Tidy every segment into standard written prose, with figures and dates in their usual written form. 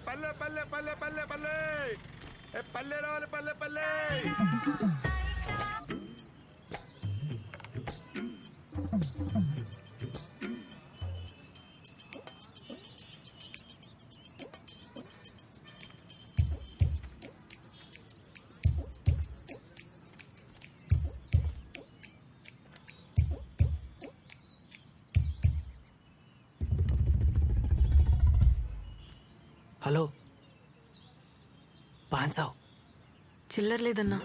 పల్లె పల్లె పల్లె పల్లె పల్లె పల్లె రావాలి పల్లె పల్లె. హలో 500 చిల్లర లేదన్నా.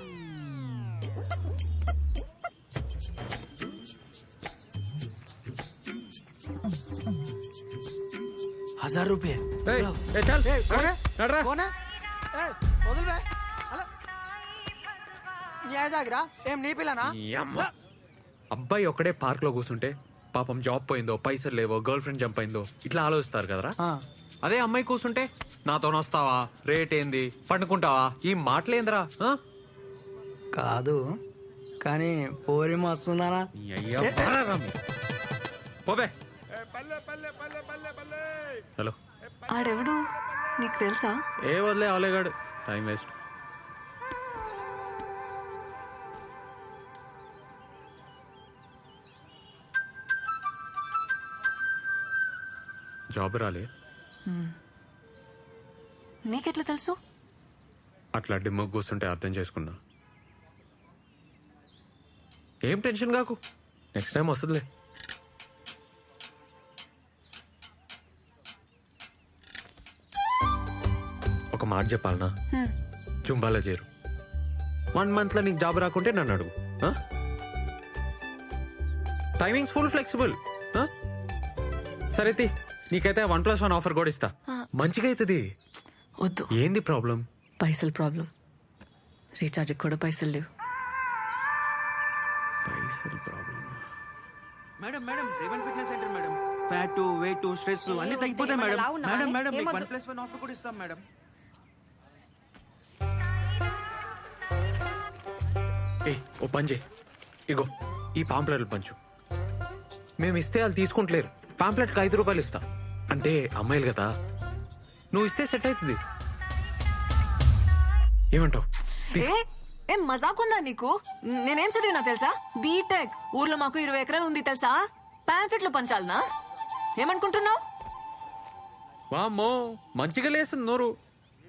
₹1000 ఏం నీ పిల్లనా? అబ్బాయి ఒకడే పార్క్ లో కూర్చుంటే పాపం జాబ్ పోయిందో, పైసలు లేవో, గర్ల్ ఫ్రెండ్ జంప్ అయిందో ఇట్లా ఆలోచిస్తారు కదరా. అదే అమ్మాయి కూర్చుంటే నాతో వస్తావా, రేట్ ఏంది, పండుకుంటావా, ఈ మాటలేందిరా. కాదు కానీ పోరి మస్తుందానా? పోబే. హలో, ఆడెవడు నీకు తెలుసా? ఏ వదిలే అవలేగాడు, టైం వేస్ట్. జాబ్ రాలే. నీకెట్లా తెలుసు? అట్లా డిమ్మకు కూర్చుంటే అర్థం చేసుకున్నా. ఏం టెన్షన్ కాకు, నెక్స్ట్ టైం వస్తుందిలే. ఒక మాట చెప్పాలనా, జుంబాలో చేరు. 1 month లో నీకు జాబ్ రాకుంటే నన్ను అడుగు. Timings full flexible. సరే నీకైతే 1+1 ఆఫర్ కూడా ఇస్తా. మంచిగా అవుతుంది. వద్దు. ఏంది ప్రాబ్లం? పైసలు ప్రాబ్లం. రీఛార్జ్ కూడా పైసలు లేవు. పైసలు problem. Madam madam Revan fitness center madam. Fat, weight, stress అన్ని తగ్గిపోతాయి మేడం. మేడం మేడం మీకు 1+1 ఆఫర్ కూడా ఇస్తాం మేడం. ఓ పని చేయి, ఇగో ఈ పాంప్లెట్లు పంచు. మేము ఇస్తే వాళ్ళు తీసుకుంటలేరు. పాంప్లెట్కి ₹5 ఇస్తా. అంటే అమ్మాయిలు కదా, నువ్వు ఇస్తే సెట్ అవుతుంది. ఏమంటావు? ఏం మజాకుందా నీకు? నేనేం చదివినా తెలుసా? బీటెక్. ఊర్లో మాకు 20 ఎకరాలు ఉంది తెలుసా? ప్యాంకెట్లు పంచాలనా? ఏమనుకుంటున్నావు? వామ్మో, మంచిగా లేస్తుంది నోరు.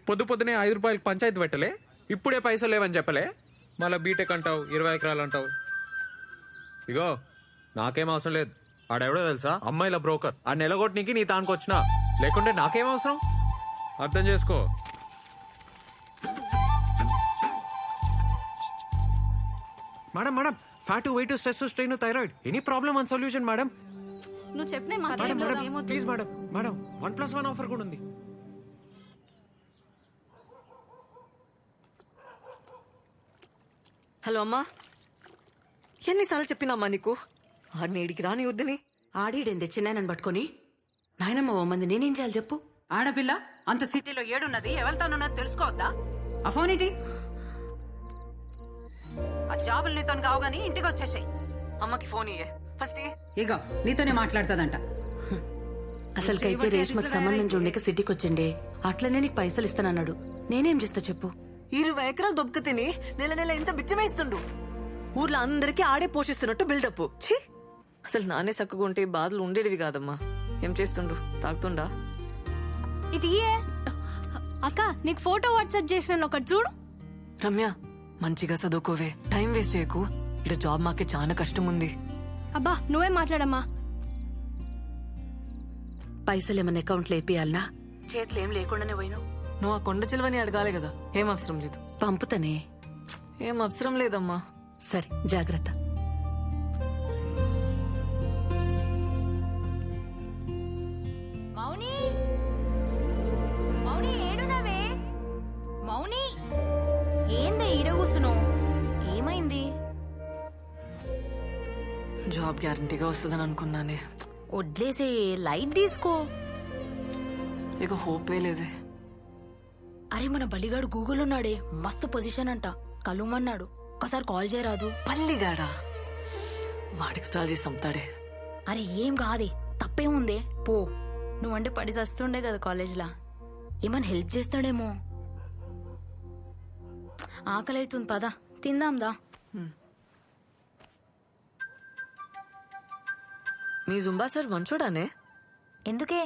పొద్దునే ₹5 పంచాయతీ పెట్టలే, ఇప్పుడే పైసలు లేవని చెప్పలే, మళ్ళీ బీటెక్ అంటావు, 20 ఎకరాలు అంటావు. ఇగో నాకేం అవసరం లేదు. ఆడెవడో తెలుసా? అమ్మాయిల బ్రోకర్. ఆ నెలగొట్టనికి నీ తానికి వచ్చినా, లేకుంటే నాకేం అవసరం? అర్థం చేసుకో. Madam madam, fat, weight, stress, strain, thyroid, any problem and solution madam. నువ్వు చెప్పిన madam madam please madam, madam 1+1 offer కూడా ఉంది. హలో అమ్మా, ఎన్నిసార్లు చెప్పినమ్మా నీకు ఆడిని ఇడికి రాని వద్దని? ఆడిడేంది చిన్నాయనని పట్టుకొని? నాయనమ్మ ఓ మంది నేనేం చేయాలి చెప్పు? ఆడపిల్ల అంత సిటీలో ఏడున్నది, ఎవరితోనున్నది తెలుసుకోవద్దా? ఆ ఫోన్ ఏంటి? ఆ జాబులు నీతో కావు గానీ ఇంటికి వచ్చేసాయి. అమ్మకి ఫోన్ ఇయ్యే ఫస్ట్. ఇగో నీతోనే మాట్లాడుతుందంట. అసలుకైతే రేష్మకి సంబంధం చూడక సిటీకి వచ్చిండే, అట్లనే నీకు పైసలు ఇస్తానన్నాడు. నేనేం చేస్తా చెప్పు? 20 ఎకరాలు దొబ్బక తిని నెల ఇంత బిచ్చమేస్తుండు. ఊర్లో అందరికీ ఆడే పోషిస్తున్నట్టు బిల్డప్. ఛీ, అసలు నానే చక్కగా ఉంటే బాధలు ఉండేటివి కాదమ్మా. ఏం చేస్తుండు? తాగుతుండా? ఇటు అక్క, నీకు ఫోటో వాట్సాప్ చేసిన ఒకటి చూడు. రమ్య, మంచిగా చదువుకోవే, టైం వేస్ట్ చేయకు. ఇటు జాబ్ మాకే చాలా కష్టం ఉంది. అబ్బా నువ్వే మాట్లాడమ్మా. పైసలు ఏమన్నా అకౌంట్లో వేపియాలనా? చేతులు ఏం లేకుండానే పోయినావు. నువ్వు ఆ కొండ చిలువని అడగాలి కదా. ఏం అవసరం లేదు. పంపుతానే. ఏం అవసరం లేదమ్మా. సరే జాగ్రత్త. మౌని, మౌని ఏడునవే? మౌని ఏందే ఈడ కూసున్నావు? ఏమైంది? జాబ్ గ్యారంటీగా వస్తుందని అనుకున్నానే. వడ్లేసే, లైట్ తీసుకో. ఇక హోపే లేదే. అరే మన బలిగాడు గూగుల్ ఉన్నాడే, మస్తు పొజిషన్ అంట, కలుమన్నాడు. ఒకసారి కాల్ చేయరాదు? పల్లిగాడా? వాడికి స్టాల్ చేసి అమ్ముతాడే. అరే ఏం కాదే, తప్పేముందే, పో. నువ్వంటే పడి చస్తుండే కదా కాలేజ్లా. ఏమన్నా హెల్ప్ చేస్తాడేమో. ఆకలి అవుతుంది, పదా తిందాందా. మీ జుంబా సార్ మంచోడానే? ఎందుకే?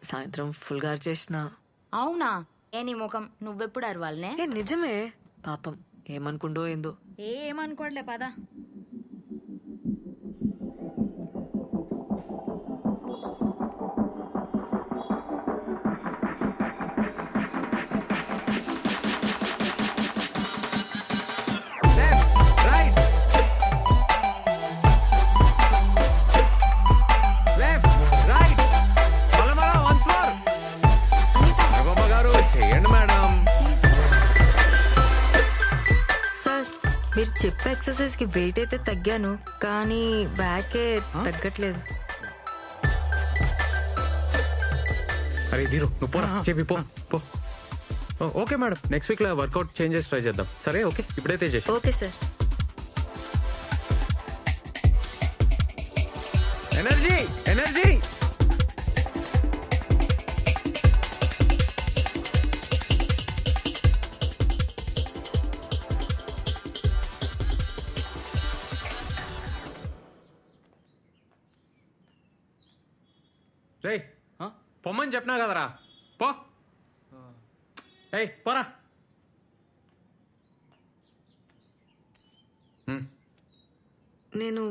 సాయంత్రం ఫుల్ గారు చేసిన. అవునా? ఏ నీ ముఖం, నువ్వెప్పుడు అరవాలనే? ఏ నిజమే, పాపం ఏమనుకుండో ఏందో. ఏమనుకోవట్లే, పదా. మీరు చెప్పే ఎక్సర్సైజ్ కి వెయిట్ అయితే తగ్గాను, కానీ బ్యాకే తగ్గట్లేదు. అరే దీరు నువ్వు పోరా, చెప్పి పో పో. ఓకే మేడం, నెక్స్ట్ వీక్ లో వర్కౌట్ చేంజెస్ ట్రై చేద్దాం. సరే ఓకే, ఇప్పుడైతే చేసి. Okay sir. Energy energy. రేయ్ పొమ్మని చెప్పినా కదరా, పో. ఏయ్ పోరా. నేను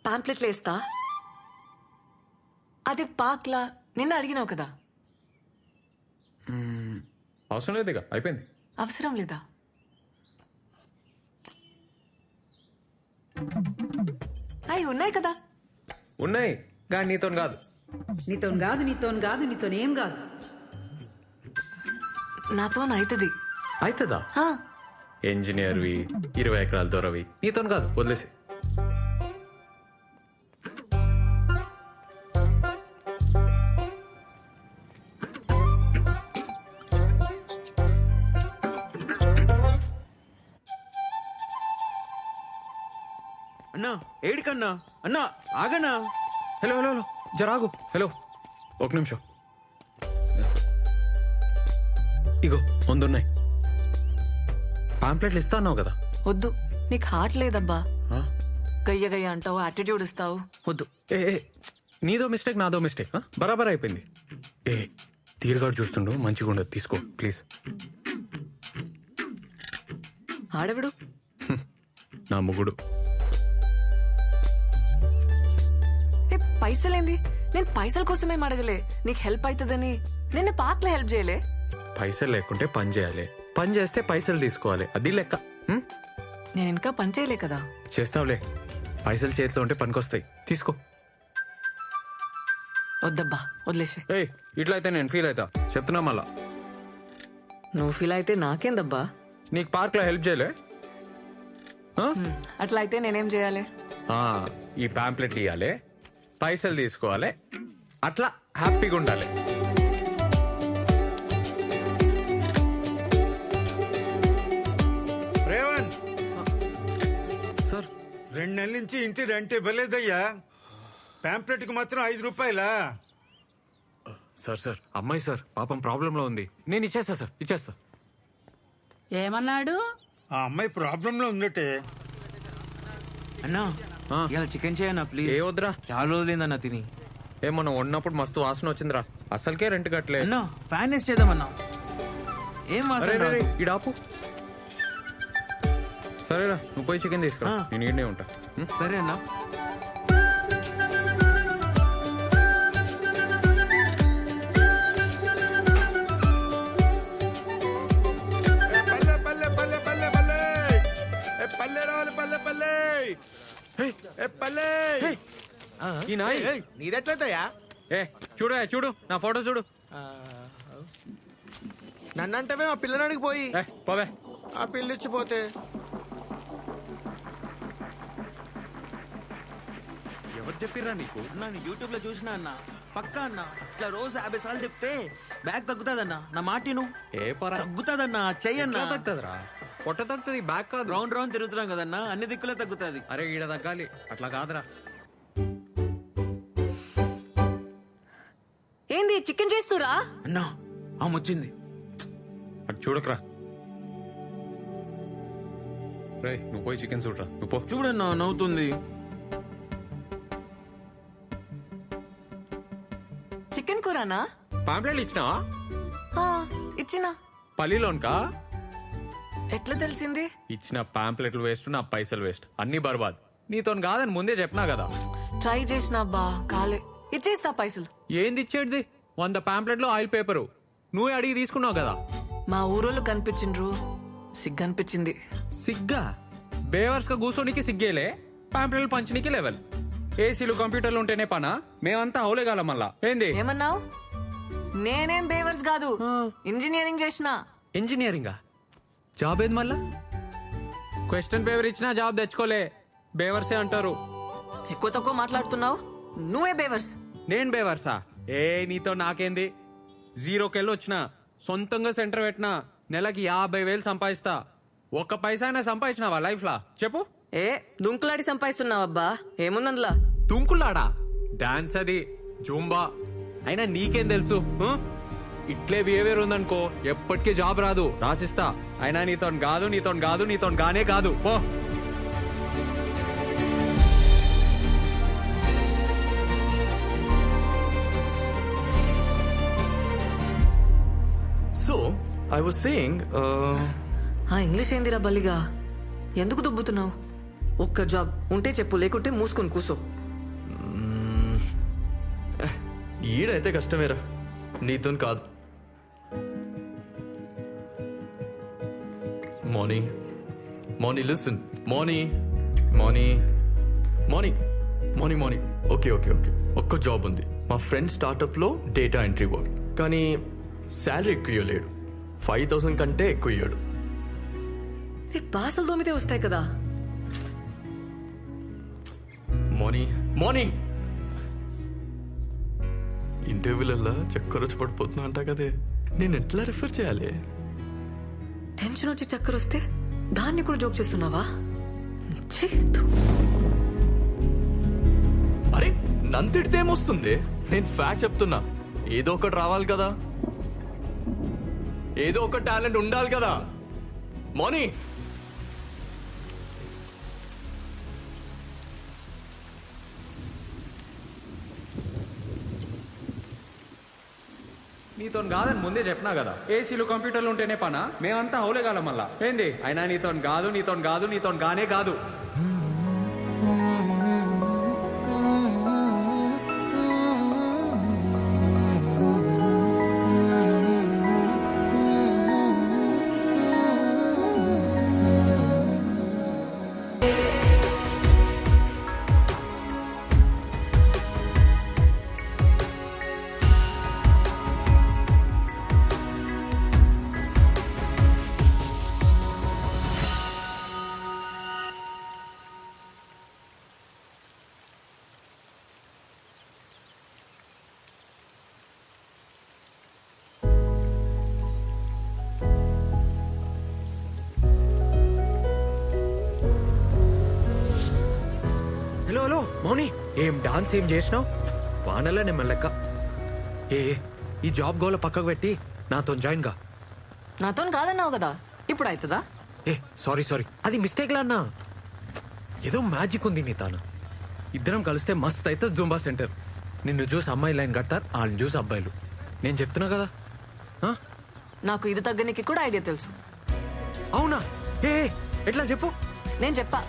పాంప్లెట్లు వేస్తా. అది పాక్లా నిన్న అడిగినావు కదా. అవసరం లేదు, ఇక అయిపోయింది. అవసరం లేదా? అవి ఉన్నాయి కదా. ఉన్నాయి కానీ నీతో కాదు. నీతోనేం కాదు. నాతో అవుతుంది. అవుతుందా? ఇంజనీర్వి 20 ఎకరాల దూరవి నీతో కాదు, వదిలేసి. అన్నా ఏడికన్నా? అన్నా ఆగన్నా. హలో హలో హలో, జరాగు. హలో ఒక నిమిషం. ఇగో ముందున్నాయి పాంప్లెట్లు. ఇస్తా అన్నావు కదా. వద్దు, నీకు హార్ట్ లేదబ్బా. గయ్య గయ్య అంటావు, యాటిట్యూడ్ ఇస్తావు. వద్దు. ఏ నీదో మిస్టేక్, నాదో మిస్టేక్. బరాబర్ అయిపోయింది. ఏ తీరుగాడు చూస్తుండు, మంచిగా ఉండదు, తీసుకో ప్లీజ్. ఆడవిడు నా ముగుడు. పైసలేంది? నేను పైసల కోసమేం అడగలే, నీకు హెల్ప్ అవుతుందని. నిన్న పార్క్లో హెల్ప్ చేయలే. పైసలు లేకుంటే పని చేయాలి, పని చేస్తే పైసలు తీసుకోవాలి, అది లెక్క. నేను ఇంకా పని చేయలే కదా. చేస్తావులే, పైసలు చేతిలో ఉంటే పనికొస్తాయి, తీసుకో. వద్దబ్బా, వదిలేసే. ఏయ్ ఇట్లా అయితే నేను ఫీల్ అవుతా, చెప్తున్నా మళ్ళా. నువ్వు ఫీల్ అయితే నాకేందబ్బా. నీకు పార్క్ లో హెల్ప్ చేయలే? అట్లా అయితే నేనేం చేయాలి? ఈ పాంప్లెట్లు ఇవ్వాలి, పైసలు తీసుకోవాలి, అట్లా హ్యాపీగా ఉండాలి. రేవంత్ సార్ 2 నెలల నుంచి ఇంటి రెంట్ ఇవ్వలేదయ్యా. పాంప్లెట్ కి మాత్రం 5 రూపాయలా? సార్ సార్ అమ్మాయి సార్ పాపం ప్రాబ్లంలో ఉంది, నేను ఇచ్చేస్తా సార్, ఇచ్చేస్తా. ఏమన్నాడు? ఆ అమ్మాయి ప్రాబ్లం లో ఉందటే. అన్నా ఇలా చికెన్ చేయన్నా ప్లీజ్. ఏ వద్దురా, చాలా రోజులైందన్నా తిని. మనం వండినప్పుడు మస్తు వాసన వచ్చిందిరా, అసలుకే రెంట్ కట్టలే. అన్నా ఫ్యాన్ వేస్ట్ చేద్దామన్నా. ఏం వాసన రాదు. ఇడాపు. సరేరా నువ్వు పోయి చికెన్ తీసుకురా, నేను ఈడనే ఉంటా. సరే అన్నా. పల్లె పల్లె పల్లె పల్లె పల్లె పల్లె రావాలి, పల్లె పల్లె పల్లె. ఈ నాయ్ నీదెట్లయితయా? ఏ చూడు చూడు నా ఫోటో చూడు. నన్నంటవే ఆ పిల్లనాడికి పోయి పోవే. ఆ పిల్లిచ్చిపోతే ఎవరు చెప్పిర్రా నీకు? నేను యూట్యూబ్ లో చూసినా అన్న, పక్కా అన్న. ఇట్లా రోజు 50 సార్లు చెప్తే బ్యాగ్ తగ్గుతాదన్నా. నా మాటిను. ఏ పరా తగ్గుతాదన్నా, చెయ్యన్నా. తగ్గుతుందిరా, పొట్ట తగ్గుతుంది, బ్యాగ్ కాదు. రౌండ్ రౌండ్ తిరుగుతున్నాం కదన్నా, అన్ని దిక్కులే తగ్గుతుంది. అరే ఈడ తగ్గాలి, అట్లా కాదురా. ఏంది చికెన్ చేస్తురా? అన్నా ఆమె వచ్చింది. అటు చూడకరా. రే నువ్వు పోయి చికెన్ చూడరా. నువ్వు పో. చూడన్నా నవ్వుతుంది. చికెన్ కూరనా? పాంప్లెట్లు ఇచ్చినావా? ఆ, ఇచ్చినా. పల్లిలోన్కా? ఎట్లా తెలిసింది? ఇచ్చిన పాంప్లెట్లు వేస్ట్, నా పైసలు వేస్ట్, అన్ని బర్బాద్. నీతో కాదని ముందే చెప్పినా కదా. ట్రై చేసినా బా కాలే. ఇచ్చేస్తా పైసలు. ఏంది ఇచ్చేటిది? 100 పాంప్లెట్లు ఆయిల్ పేపరు నువ్వే అడిగి తీసుకున్నావు కదా. మా ఊరోళ్ళు కనిపించిండ్రు, సిగ్గనిపించింది. సిగ్గా? బేవర్స్ గా కూర్చోనికి సిగ్గేలే, పాంప్లెట్లు పంచనీకి లెవెల్. ఏసీలు కంప్యూటర్లు ఉంటేనే పనా? మేమంతా హౌలేగాల మళ్ళా. ఏంది ఏమన్నావు? నేనేం బేవర్స్ కాదు, ఇంజనీరింగ్ చేసిన. ఇంజనీరింగా? జాబ్ ఏది మళ్ళా? క్వశ్చన్ పేపర్ ఇచ్చినా జాబ్ తెచ్చుకోలే, బేవర్సే అంటారు. ఎక్కువ తక్కువ మాట్లాడుతున్నావు, నువ్వే బేవర్స్. నేను బేవర్సా? ఏ నీతో నాకేంది? 0కెళ్ళి వచ్చిన, సొంతంగా సెంటర్ పెట్టినా, నెలకి 50,000 సంపాదిస్తా. ఒక్క పైసా అయినా సంపాదించినావా లైఫ్ లా చెప్పు? ఏ దుంకులాడి సంపాదిస్తున్నావబ్బా, ఏముందందులా? తుంకులాడా? డాన్స్ అది, జూంబా. అయినా నీకేం తెలుసు? ఇట్లే బిహేవియర్ ఉందనుకో ఎప్పటికీ జాబ్ రాదు, రాసిస్తా. అయినా నీతో కాదు, నీతో కాదు, నీతో గానే కాదు. పో. So, I was saying, ఆ ఇంగ్లీష్ ఏందిరా బల్లిగా? ఎందుకు దుబ్బుతున్నావు? ఒక్క జాబ్ ఉంటే చెప్పు, లేకుంటే మూసుకొని కూసో. ఈడైతే కష్టమేరా, నీతో కాదు. Moni, listen. Moni. Okay. ఒక్క జాబ్ ఉంది, మా ఫ్రెండ్ స్టార్ట్అప్ లో డేటా ఎంట్రీ వర్క్. కానీ శాలరీ ఎక్కువ ఇవ్వలేడు, 5,000 కంటే ఎక్కువ ఇయ్యాడు. బాసలు దోమితే వస్తాయి కదా. మోనీ ఇంటర్వ్యూలల్లా చక్కర వచ్చి పడిపోతున్నా అంట కదే, నేను ఎట్లా రిఫర్ చేయాలి? టెన్షన్ వచ్చి చక్కర వస్తే దాన్ని కూడా జోక్ చేస్తున్నావా? ఛీ, ధూ. అరే నంతిడితే ఏమొస్తుంది? నేను ఫ్యాక్ట్ చెప్తున్నా, ఏదో ఒకటి రావాలి కదా, ఏదో ఒక టాలెంట్ ఉండాలి కదా. మోనీ నీతో కాదని ముందే చెప్పినా కదా. ఏసీలు కంప్యూటర్లు ఉంటేనే పనా? మేమంతా హౌలేగాల మళ్ళా. ఏంది? అయినా నీతో కాదు, నీతో కాదు, నీతో గానే కాదు. హలో మౌని, ఏం డాన్స్ ఏం చేసినావు? వానల్లా నేను లెక్క. ఈ జాబ్ గోల పక్కకు పెట్టి నాతో జాయిన్ గా. నాతో కాదన్నావు కదా, ఇప్పుడు అవుతుందా? సారీ అది మిస్టేక్ లా అన్నా. ఏదో మ్యాజిక్ ఉంది నీ తాను. ఇద్దరం కలిస్తే మస్త్ అయితే జూంబా సెంటర్. నిన్ను చూసి అమ్మాయి లైన్ కడతారు, వాళ్ళని చూసి అబ్బాయిలు. నేను చెప్తున్నా కదా. నాకు ఇది తగ్గనికి కూడా ఐడియా తెలుసు. అవునా? ఎట్లా చెప్పు. నేను చెప్పా,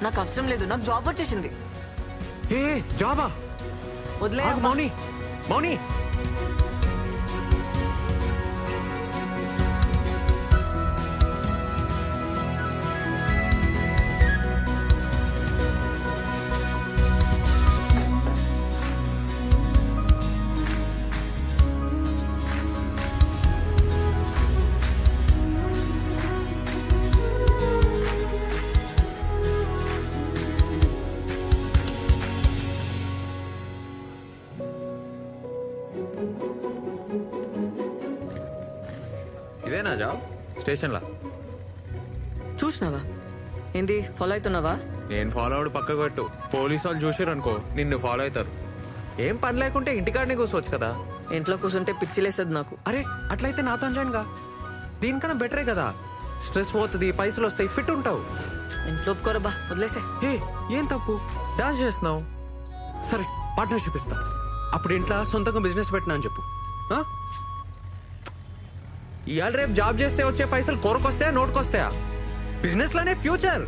నాకు అవసరం లేదు, నాకు జాబ్ వచ్చేసింది. జాబా? వదిలే మౌని. ఇదేనా జాబ్? స్టేషన్లా చూసినావా? ఏంది ఫాలో అవుతున్నావా? నేను ఫాలో అవడు పక్కకు పెట్టు. పోలీసు వాళ్ళు చూసారు అనుకో నిన్ను ఫాలో అవుతారు. ఏం పని లేకుంటే ఇంటికాడనే కూర్చోవచ్చు కదా. ఇంట్లో కూర్చుంటే పిచ్చిలేస్తుంది నాకు. అరే అట్లయితే నాతో జాయిన్ గా. దీనికన్నా బెటరే కదా, స్ట్రెస్ పోతుంది, పైసలు వస్తాయి, ఫిట్ ఉంటావు. ఇంట్లో ఒప్పుకోరా బా, వదిలేసే. ఏ ఏం తప్పు, డాన్స్ చేస్తున్నావు. సరే పార్ట్నర్షిప్ ఇస్తా. అప్పుడు ఇంట్లో సొంతంగా బిజినెస్ పెట్టినా అని చెప్పు. ఇవాళ రేపు జాబ్ చేస్తే వచ్చే పైసలు కొరకొస్తాయా, నోటుకొస్తాయా? బిజినెస్ లోనే ఫ్యూచర్.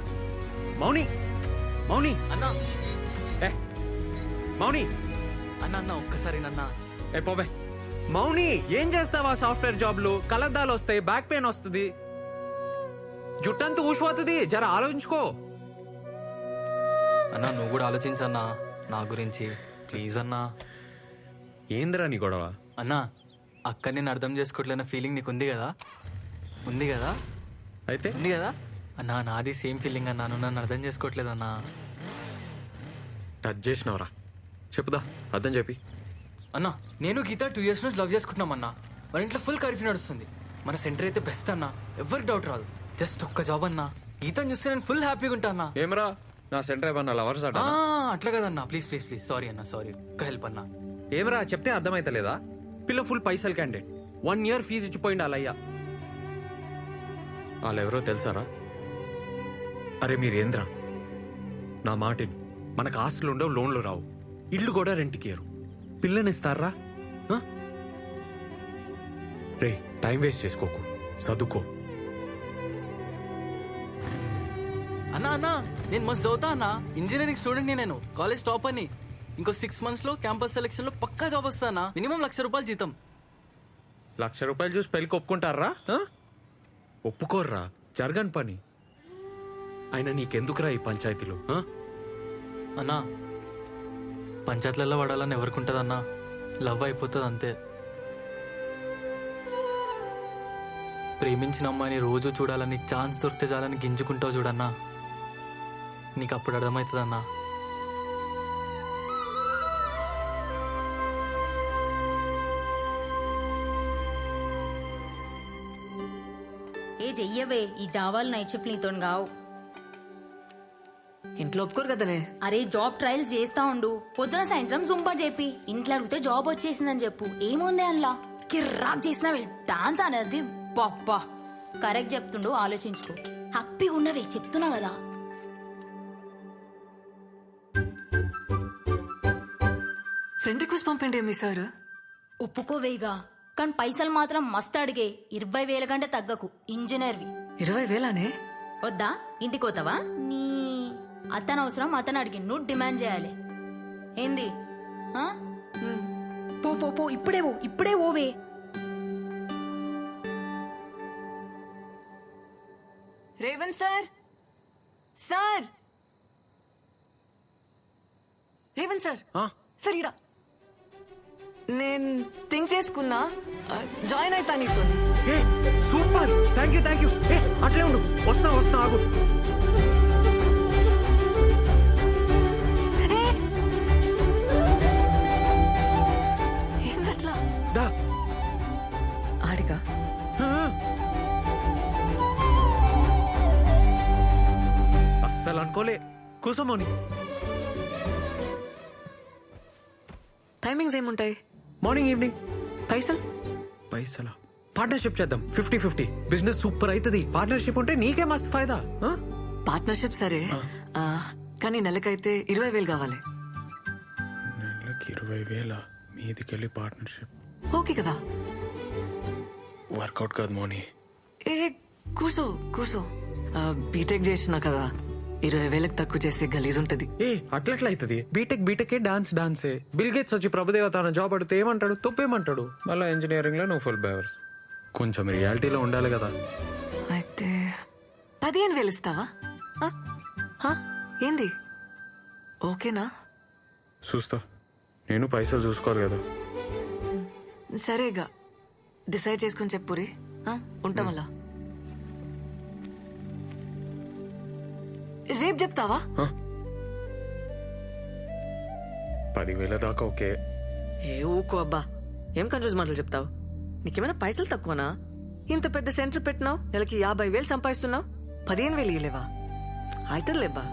మౌని మౌని అన్నా ఏ మౌని అన్న ఒక్కసారి నన్నా. ఏ పోబే. మౌని ఏం చేస్తావా? సాఫ్ట్వేర్ జాబ్లు కలద్దాలు వస్తాయి, బ్యాక్ పెయిన్ వస్తుంది, జుట్టంతా ఊసిపోతుంది. జర ఆలోచించుకో. అన్నా నువ్వు కూడా ఆలోచించన్నా నా గురించి ప్లీజ్ అన్నా. ఏందిరా నీ గొడవ? అన్నా అక్క నేను అర్థం చేసుకోవట్లేన ఫీలింగ్ నీకు ఉంది కదా? ఉంది కదా? అయితే ఉంది కదా అన్నా? నాది సేమ్ ఫీలింగ్ అన్నా, నువ్వు నన్ను అర్థం చేసుకోవట్లేదన్నా. టచ్ చేసినవరా? చెప్పుదా, అర్థం చెప్పి. అన్నా నేను గీత 2 years నుంచి లవ్ చేసుకుంటున్నామన్నా. మన ఇంట్లో ఫుల్ కర్ఫ్యూ నడుస్తుంది. మన సెంటర్ అయితే బెస్ట్ అన్నా, ఎవరికి డౌట్ రాదు. జస్ట్ ఒక్క జాబ్ అన్నా, గీతను చూస్తే నేను ఫుల్ హ్యాపీగా ఉంటా అన్నా. ఏమరా నా సెంటర్ ఏమన్నా లవర్స్ అట? అట్లా కదన్నా, ప్లీజ్ ప్లీజ్ ప్లీజ్. సారీ అన్నా, సారీ. ఒక్క హెల్ప్ అన్నా. ఏమరా చెప్తే అర్థమైతలేదా? పిల్ల ఫుల్ పైసలు క్యాండిడేట్, 1 year ఫీజు ఇచ్చిపోయింది వాళ్ళయ్యా. వాళ్ళెవరో తెలుసారా? అరే మీరేంద్రా, నా మాటిని. మనకు ఆస్తులు ఉండవు, లోన్లు రావు, ఇల్లు కూడా రెంట్కి ఇయ్యరు. పిల్లనిస్తారా? రే టైం వేస్ట్ చేసుకోకు, చదువుకో. అన్నా అన్నా నేను మస్తు చదువుతా అన్నా. ఇంజనీరింగ్ స్టూడెంట్ నేను, కాలేజ్ టాప్ అని. ఇంకో 6 months లో క్యాంపస్ సెలెక్షన్ లో పక్కా జాబ్ వస్తా అన్నా. మినిమం ₹1,00,000 జీతం. ₹1,00,000 చూసి పెళ్లికి ఒప్పుకుంటారా? ఒప్పుకోర్రా, జరగని పని. అయినా నీకెందుకురా ఈ పంచాయతీలు? అన్నా పంచాయతీలలో పడాలని ఎవరికి అన్నా? లవ్ అయిపోతుంది అంతే. ప్రేమించిన అమ్మాయిని రోజు చూడాలని, ఛాన్స్ దొరికితే చాలని గింజుకుంటావు చూడన్నా. నీకు అప్పుడు అర్థమవుతుందన్నా. ఏ చెయ్యవే, ఈ జావాలు నైట్ షిఫ్ట్ నీతో కావు. ఇంట్లో ఒప్పుకోరు కదనే. అరే జాబ్ ట్రయల్స్ చేస్తా ఉండు, పొద్దున సాయంత్రం జుంపా చెప్పి ఇంట్లో అడిగితే జాబ్ వచ్చేసిందని చెప్పు. ఏముంది అందులో? కిర్రాక్ చేసినవి డాన్స్ అనేది. పప్పా కరెక్ట్ చెప్తుండు, ఆలోచించుకో. హ్యాపీగా ఉన్నవే చెప్తున్నా కదా. ఫ్రెండ్ రిక్వెస్ట్ పంపండి మీ సార్. ఒప్పుకోవేగా, కానీ పైసలు మాత్రం మస్తు అడిగే. 20,000 కంటే తగ్గకు. ఇంజనీర్వి. 20,000నే? వద్దా? ఇంటికి పోతావా? నీ అతను అవసరం, అతను అడిగి నువ్వు డిమాండ్ చేయాలి. ఏంది? పో పో పో, ఇప్పుడే పో, ఇప్పుడే ఓవే. Revanth sir, sir, Revanth sir, sir ఇడా. నేను థింక్ చేసుకున్నా, జాయిన్ అవుతా నీతో. Super, thank you. అట్లే ఉండు, వస్తా ఆగు. ఏందట్లా? దా ఆడిగా అస్సలు అనుకోలే. కూసమోని. టైమింగ్స్ ఏముంటాయి? Morning evening. పైసలా? పార్ట్నర్షిప్ చేద్దాం, 50-50. బిజినెస్ సూపర్ అవుతుంది. పార్ట్నర్షిప్ ఉంటే నీకే మస్తు ఫైదా. పార్ట్నర్షిప్ సరే, కానీ నెలకైతే 20,000 కావాలి. నెలకి 20,000 మీదికెళ్ళి పార్ట్నర్షిప్ ఓకే కదా? వర్కౌట్ కాదు మోని. ఏ కూర్చో. బీటెక్ చేసినా కదా, 20,000 తక్కువ చేస్తే గలీజ్ ఉంటది. అట్లట్లా అవుతుంది. బీటెక్ డాన్సే. బిల్ గేట్స్ వచ్చి ప్రభుదేవ తన జాబ్ అడిగితే ఏమంటాడు? తప్పేమంటాడు? మళ్ళీ ఇంజనీరింగ్ లో నువ్వు ఫుల్ బేవర్స్. కొంచెం రియాలిటీలో ఉండాలి కదా. అయితే 15,000 ఇస్తావా? ఏంది? ఓకేనా? చూస్తా, నేను పైసలు చూసుకోరు కదా. సరేగా, డిసైడ్ చేసుకుని చెప్పురి. ఉంటాం అలా. రేపు చెప్తావా? 10,000 దాకా ఓకే. ఏ ఊకో అబ్బా, ఏం కన్ఫ్యూజ్ మాటలు చెప్తావు? నీకేమైనా పైసలు తక్కువనా? ఇంత పెద్ద సెంటర్ పెట్టినావు, నెలకి 50,000 సంపాదిస్తున్నావు, 15,000 ఇయ్యలేవా? అవుతుందిలేబ్బా.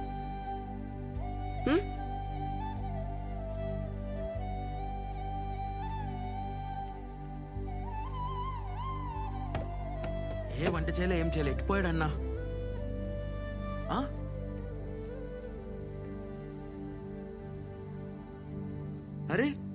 ఏ వంట చేయలే ఏం చేయలే ఎట్టిపోయాడన్నా ఆ? అరే